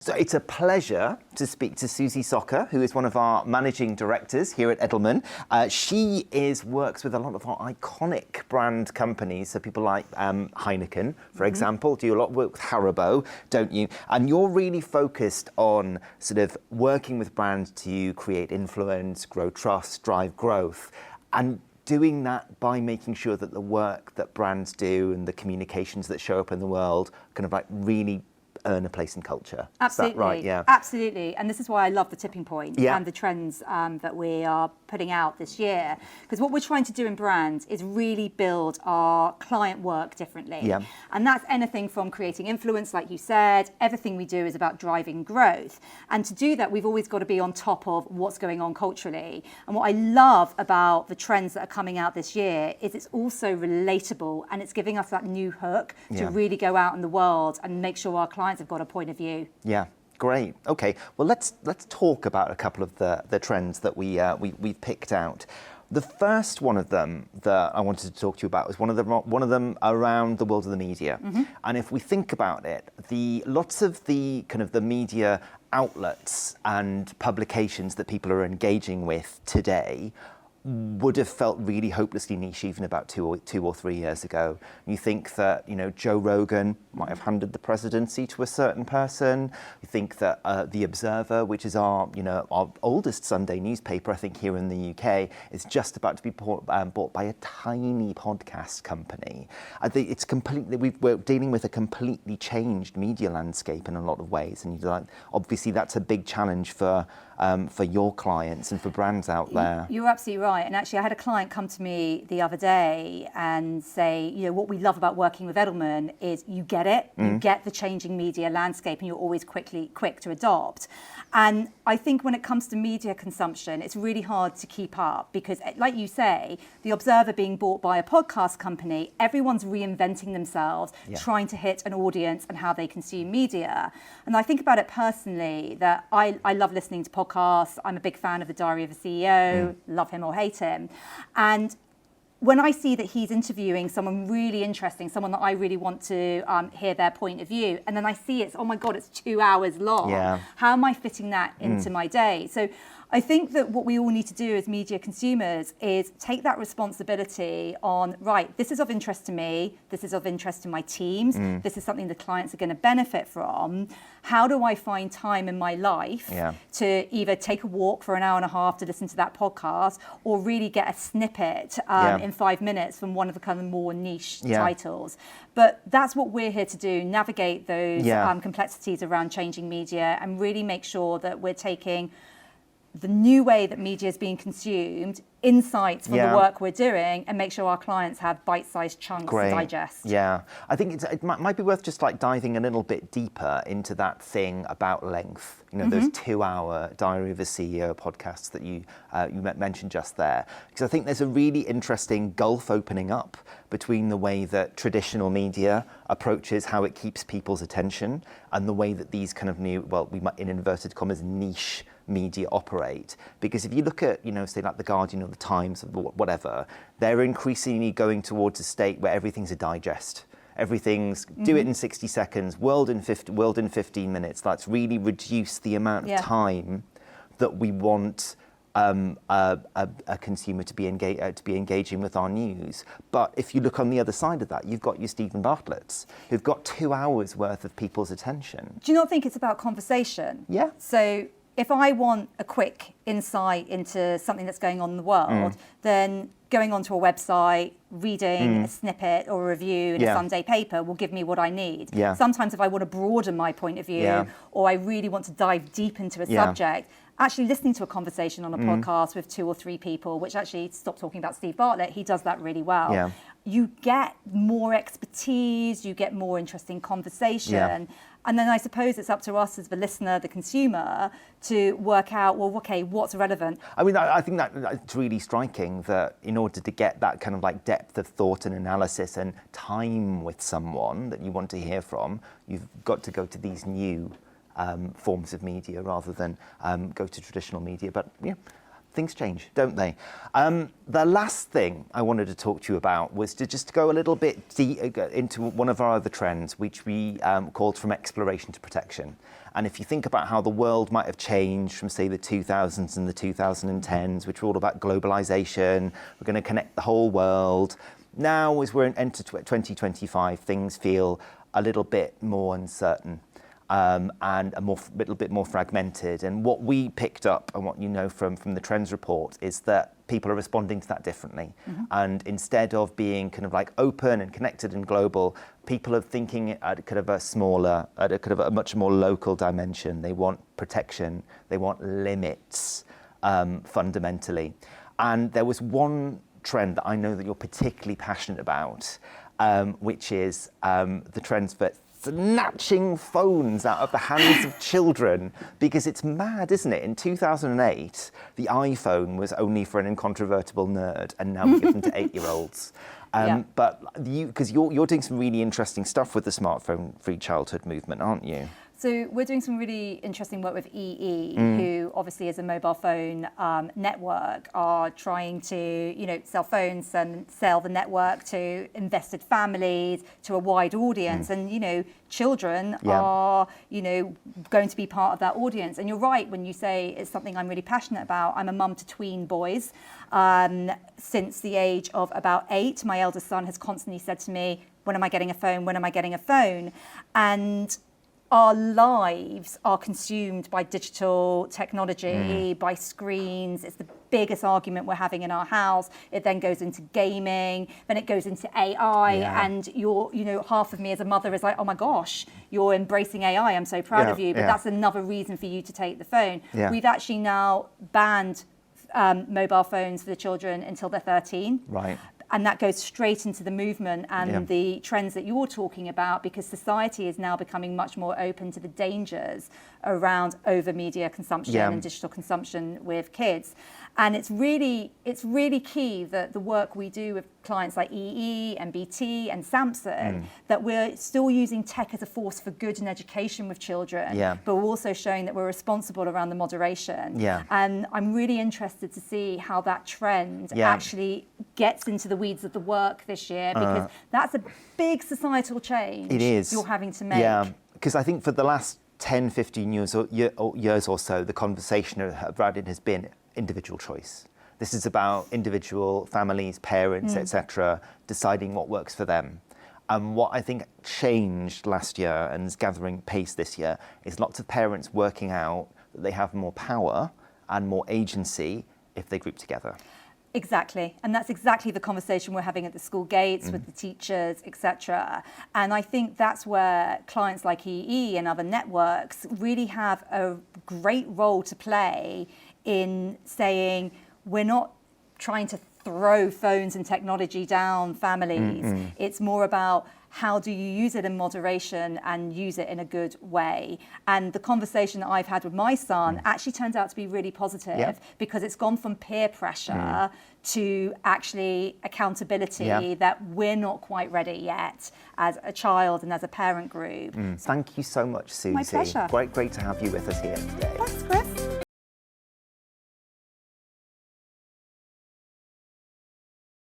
So it's a pleasure to speak to Suzy Socker, who is one of our managing directors here at Edelman. She works with a lot of our iconic brand companies, so people like Heineken, for example, do a lot of work with Haribo, don't you? And you're really focused on sort of working with brands to create influence, grow trust, drive growth, and doing that by making sure that the work that brands do and the communications that show up in the world kind of like really earn a place in culture. Absolutely. Is that right? Yeah. Absolutely. And this is why I love the tipping point Yeah. and the trends that we are putting out this year. Because what we're trying to do in brands is really build our client work differently. Yeah. And that's anything from creating influence, like you said. Everything we do is about driving growth. And to do that, we've always got to be on top of what's going on culturally. And what I love about the trends that are coming out this year is it's also relatable, and it's giving us that new hook to really go out in the world and make sure our clients have got a point of view. Yeah, great. Okay, well let's talk about a couple of the trends that we've picked out. The first one of them that I wanted to talk to you about was one of them around the world of the media. And if we think about it, lots of the kind of the media outlets and publications that people are engaging with today would have felt really hopelessly niche even about two or 3 years ago. You think that, Joe Rogan might have handed the presidency to a certain person. You think that The Observer, which is our oldest Sunday newspaper, I think here in the UK, is just about to be bought by a tiny podcast company. I think it's we're dealing with a completely changed media landscape in a lot of ways, and obviously that's a big challenge for your clients and for brands out there. You're absolutely right. And actually, I had a client come to me the other day and say, what we love about working with Edelman is you get it, you get the changing media landscape, and you're always quick to adopt. And I think when it comes to media consumption, it's really hard to keep up because, like you say, The Observer being bought by a podcast company, everyone's reinventing themselves, trying to hit an audience and how they consume media. And I think about it personally that I love listening to podcasts. I'm a big fan of The Diary of a CEO, love him or hate him. And when I see that he's interviewing someone really interesting, someone that I really want to hear their point of view, and then I see it's 2 hours long. How am I fitting that into my day? So I think that what we all need to do as media consumers is take that responsibility on, right, this is of interest to me, this is of interest to my teams, this is something the clients are going to benefit from. How do I find time in my life to either take a walk for an hour and a half to listen to that podcast or really get a snippet in 5 minutes from one of the kind of more niche titles? But that's what we're here to do, navigate those complexities around changing media and really make sure that we're taking the new way that media is being consumed, insights from the work we're doing, and make sure our clients have bite-sized chunks to digest. Yeah, I think it might be worth just like diving a little bit deeper into that thing about length. Those 2-hour Diary of a CEO podcasts that you mentioned just there, because I think there's a really interesting gulf opening up between the way that traditional media approaches how it keeps people's attention and the way that these kind of new, we might in inverted commas, niche media operate. Because if you look at, say like The Guardian or The Times or whatever, they're increasingly going towards a state where everything's a digest. Everything's do it in 60 seconds, world in 15 minutes. Let's really reduce the amount of time that we want a consumer to be engaging with our news. But if you look on the other side of that, you've got your Stephen Bartletts, who've got 2 hours worth of people's attention. Do you not think it's about conversation? Yeah. So if I want a quick insight into something that's going on in the world, then going onto a website, reading a snippet or a review in a Sunday paper will give me what I need. Sometimes if I want to broaden my point of view or I really want to dive deep into a subject, actually listening to a conversation on a podcast with 2 or 3 people, which actually, stop talking about Steve Bartlett, he does that really well. You get more expertise, you get more interesting conversation. And then I suppose it's up to us as the listener, the consumer, to work out, what's relevant? I mean, I think that it's really striking that in order to get that kind of like depth of thought and analysis and time with someone that you want to hear from, you've got to go to these new forms of media rather than go to traditional media. But things change, don't they? The last thing I wanted to talk to you about was to just go a little bit into one of our other trends, which we called From Exploration to Protection. And if you think about how the world might have changed from, say, the 2000s and the 2010s, which were all about globalization, we're going to connect the whole world. Now, as we're into 2025, things feel a little bit more uncertain. And a little bit more fragmented. And what we picked up and what you know from the trends report is that people are responding to that differently. And instead of being kind of like open and connected and global, people are thinking at kind of a much more local dimension. They want protection. They want limits, fundamentally. And there was one trend that I know that you're particularly passionate about, which is the trends for snatching phones out of the hands of children, because it's mad, isn't it? In 2008, the iPhone was only for an incontrovertible nerd, and now we give them to 8-year-olds. But because you're doing some really interesting stuff with the smartphone-free childhood movement, aren't you? So we're doing some really interesting work with EE, who obviously is a mobile phone network, are trying to, sell phones and sell the network to invested families, to a wide audience. And, children are, going to be part of that audience. And you're right when you say it's something I'm really passionate about. I'm a mum to tween boys. Since the age of about 8, my eldest son has constantly said to me, when am I getting a phone? When am I getting a phone? And our lives are consumed by digital technology, by screens. It's the biggest argument we're having in our house. It then goes into gaming, then it goes into AI, and half of me as a mother is like, oh my gosh, you're embracing AI. I'm so proud of you. But that's another reason for you to take the phone. We've actually now banned mobile phones for the children until they're 13. Right. And that goes straight into the movement and the trends that you're talking about, because society is now becoming much more open to the dangers around over media consumption and digital consumption with kids. And it's really key that the work we do with clients like EE and BT and Samsung, that we're still using tech as a force for good in education with children, but we're also showing that we're responsible around the moderation. And I'm really interested to see how that trend actually gets into the weeds of the work this year, because that's a big societal change you're having to make. Yeah, because I think for the last 10, 15 years or so, the conversation around it has been individual choice. This is about individual families, parents, etc., deciding what works for them. And what I think changed last year and is gathering pace this year is lots of parents working out that they have more power and more agency if they group together. Exactly. And that's exactly the conversation we're having at the school gates with the teachers, etc. And I think that's where clients like EE and other networks really have a great role to play in saying, we're not trying to throw phones and technology down families. It's more about how do you use it in moderation and use it in a good way. And the conversation that I've had with my son actually turns out to be really positive, because it's gone from peer pressure to actually accountability that we're not quite ready yet as a child and as a parent group. Thank you so much, Suzy. My pleasure. Great to have you with us here today. Thanks, Chris.